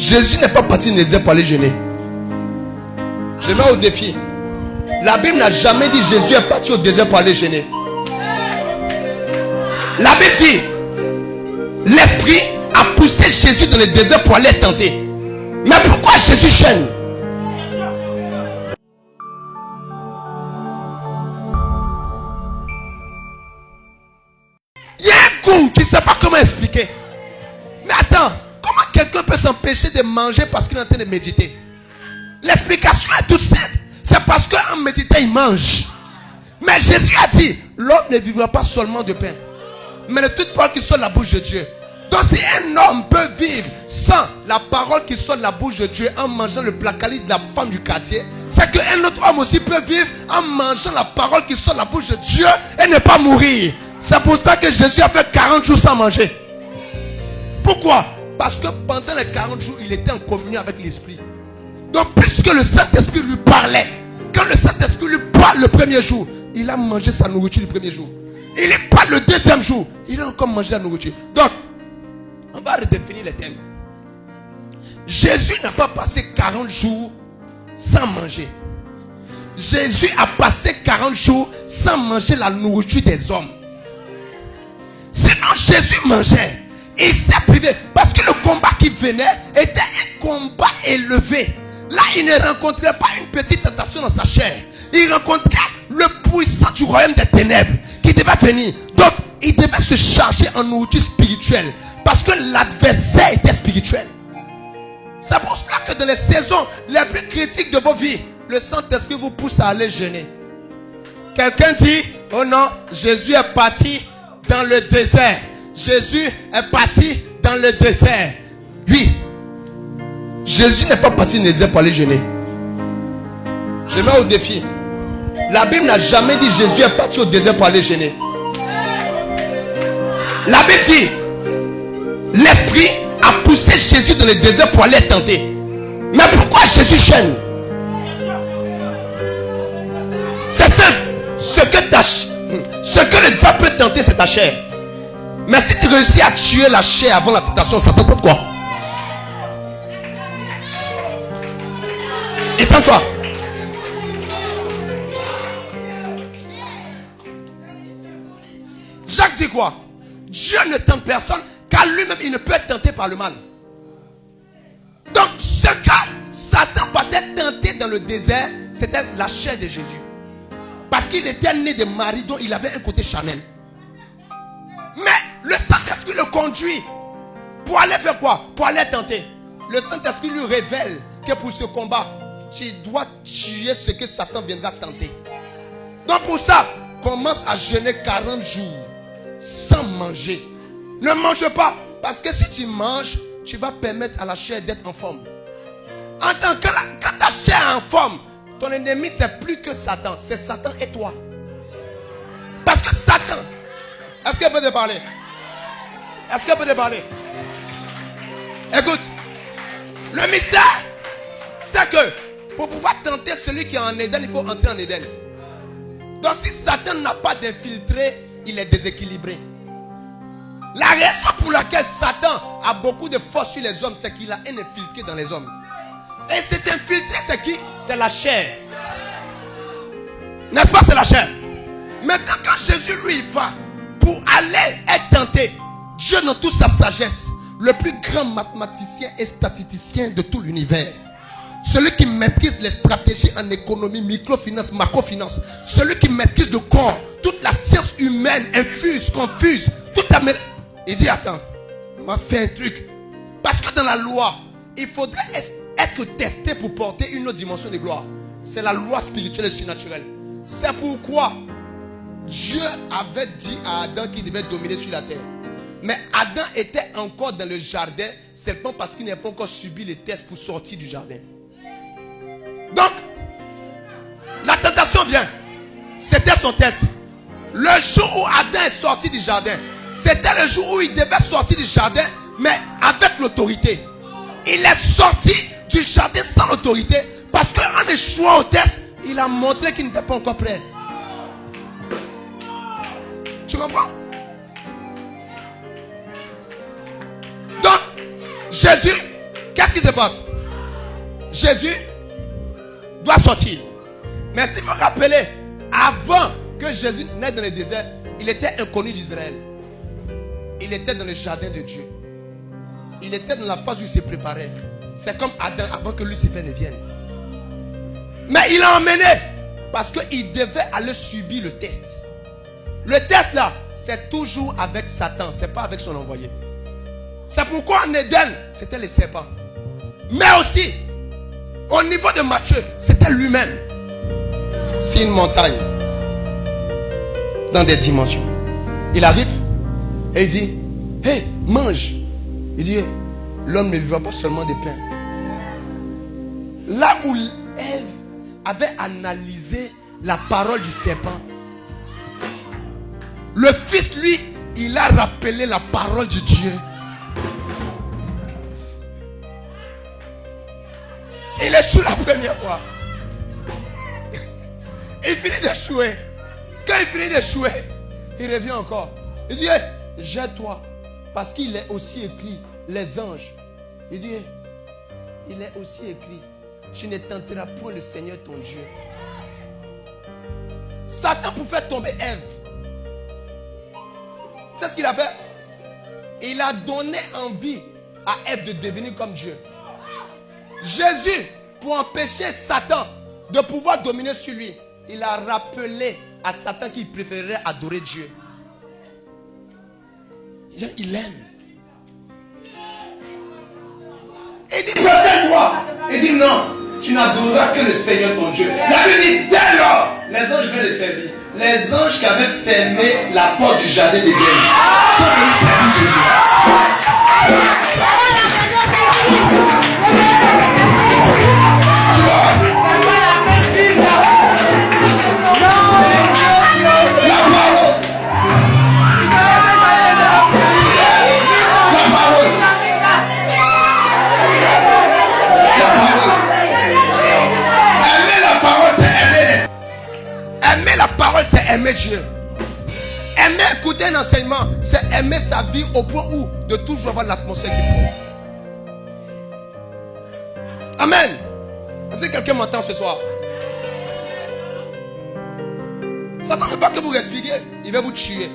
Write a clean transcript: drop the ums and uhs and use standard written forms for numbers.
Jésus n'est pas parti dans le désert pour aller jeûner. Je mets au défi. La Bible n'a jamais dit Jésus est parti au désert pour aller jeûner. La Bible dit l'esprit a poussé Jésus dans le désert pour aller tenter. Mais pourquoi Jésus jeûne? Il y a un goût qui ne sait pas comment expliquer. Mais attends, comment quelqu'un peut s'empêcher de manger parce qu'il est en train de méditer? L'explication est toute simple. C'est parce qu'en méditant, il mange. Mais Jésus a dit, l'homme ne vivra pas seulement de pain, mais de toute parole qui sort de la bouche de Dieu. Donc si un homme peut vivre sans la parole qui sort de la bouche de Dieu en mangeant le placali de la femme du quartier, c'est qu'un autre homme aussi peut vivre en mangeant la parole qui sort de la bouche de Dieu et ne pas mourir. C'est pour ça que Jésus a fait 40 jours sans manger. Pourquoi? Parce que pendant les 40 jours, il était en communion avec l'Esprit. Donc puisque le Saint-Esprit lui parlait, quand le Saint-Esprit lui parle le premier jour, il a mangé sa nourriture le premier jour. Il lui parle le deuxième jour, il a encore mangé la nourriture. Donc, on va redéfinir les thèmes. Jésus n'a pas passé 40 jours sans manger. Jésus a passé 40 jours sans manger la nourriture des hommes. Sinon Jésus mangeait. Il s'est privé. Parce que le combat qui venait était un combat élevé. Là, il ne rencontrait pas une petite tentation dans sa chair. Il rencontrait le puissant du royaume des ténèbres qui devait venir. Donc, il devait se charger en nourriture spirituelle. Parce que l'adversaire était spirituel. C'est pour cela que dans les saisons les plus critiques de vos vies, le Saint-Esprit vous pousse à aller jeûner. Quelqu'un dit, oh non, Jésus est parti dans le désert. Jésus est parti dans le désert. Oui. Jésus n'est pas parti dans le désert pour aller jeûner. Je mets au défi. La Bible n'a jamais dit Jésus est parti au désert pour aller jeûner. La Bible dit l'Esprit a poussé Jésus dans le désert pour aller tenter. Mais pourquoi Jésus jeûne? C'est simple. Ce que le diable peut tenter, c'est ta chair. Mais si tu réussis à tuer la chair avant la tentation, ça te coûte quoi? Et tant quoi? Jacques dit quoi? Dieu ne tente personne car lui-même il ne peut être tenté par le mal. Donc ce que Satan peut-être tenté dans le désert, c'était la chair de Jésus. Parce qu'il était né de Marie dont il avait un côté charnel. Mais le Saint-Esprit le conduit pour aller faire quoi? Pour aller tenter. Le Saint-Esprit lui révèle que pour ce combat, tu dois tuer ce que Satan viendra tenter. Donc pour ça, commence à jeûner 40 jours sans manger. Ne mange pas. Parce que si tu manges, tu vas permettre à la chair d'être en forme. En tant que quand ta chair est en forme, ton ennemi c'est plus que Satan. C'est Satan et toi. Parce que Satan, est-ce qu'elle peut te parler? Est-ce qu'elle peut te parler? Écoute, le mystère, c'est que pour pouvoir tenter celui qui est en Éden, il faut entrer en Éden. Donc si Satan n'a pas d'infiltré, il est déséquilibré. La raison pour laquelle Satan a beaucoup de force sur les hommes, c'est qu'il a un infiltré dans les hommes. Et cet infiltré, c'est qui? C'est la chair. N'est-ce pas, c'est la chair? Maintenant, quand Jésus, lui, va pour aller être tenté, Dieu, dans toute sa sagesse, le plus grand mathématicien et statisticien de tout l'univers, celui qui maîtrise les stratégies en économie, microfinance, macrofinance, celui qui maîtrise le corps, toute la science humaine, infuse, confuse, tout à mettre. Il dit, attends, on va faire un truc. Parce que dans la loi, il faudrait être testé pour porter une autre dimension de gloire. C'est la loi spirituelle et surnaturelle. C'est pourquoi Dieu avait dit à Adam qu'il devait dominer sur la terre. Mais Adam était encore dans le jardin, seulement parce qu'il n'a pas encore subi les tests pour sortir du jardin. Donc, la tentation vient. C'était son test. Le jour où Adam est sorti du jardin, c'était le jour où il devait sortir du jardin, mais avec l'autorité. Il est sorti du jardin sans l'autorité, parce qu'en échouant au test, il a montré qu'il n'était pas encore prêt. Tu comprends? Donc, Jésus, qu'est-ce qui qui se passe? Jésus doit sortir. Mais si vous vous rappelez, avant que Jésus naisse dans le désert, il était inconnu d'Israël. Il était dans le jardin de Dieu. Il était dans la phase où il se préparait. C'est comme Adam avant que Lucifer ne vienne. Mais il l'a emmené parce qu'il devait aller subir le test. Le test là, c'est toujours avec Satan, c'est pas avec son envoyé. C'est pourquoi en Éden, c'était les serpents. Mais aussi, au niveau de Matthieu, c'était lui-même. C'est une montagne. Dans des dimensions. Il arrive et il dit, hey, mange. Il dit, l'homme ne vivra pas seulement de pain. Là où Ève avait analysé la parole du serpent, le fils, lui, il a rappelé la parole de Dieu. Il échoue la première fois. Il finit d'échouer. Quand il finit d'échouer, il revient encore. Il dit, hey, jette-toi. Parce qu'il est aussi écrit, les anges. Il dit, hey, il est aussi écrit, tu ne tenteras point le Seigneur ton Dieu. Satan pouvait tomber Ève. C'est ce qu'il a fait. Il a donné envie à Ève de devenir comme Dieu. Jésus, pour empêcher Satan de pouvoir dominer sur lui, il a rappelé à Satan qu'il préférerait adorer Dieu. Il aime. Il dit, préfère-toi. Il dit, non, tu n'adoreras que le Seigneur ton Dieu. La Bible dit, dès lors, les anges veulent le servir. Les anges qui avaient fermé la porte du jardin d'Éden sont venus servir Jésus. Tu vois? Aimer la parole, c'est aimer Dieu. Aimer écouter un enseignement, c'est aimer sa vie au point où de toujours avoir l'atmosphère qu'il faut. Amen. Est-ce que quelqu'un m'entend ce soir? Satan ne veut pas que vous respiriez, il va vous tuer.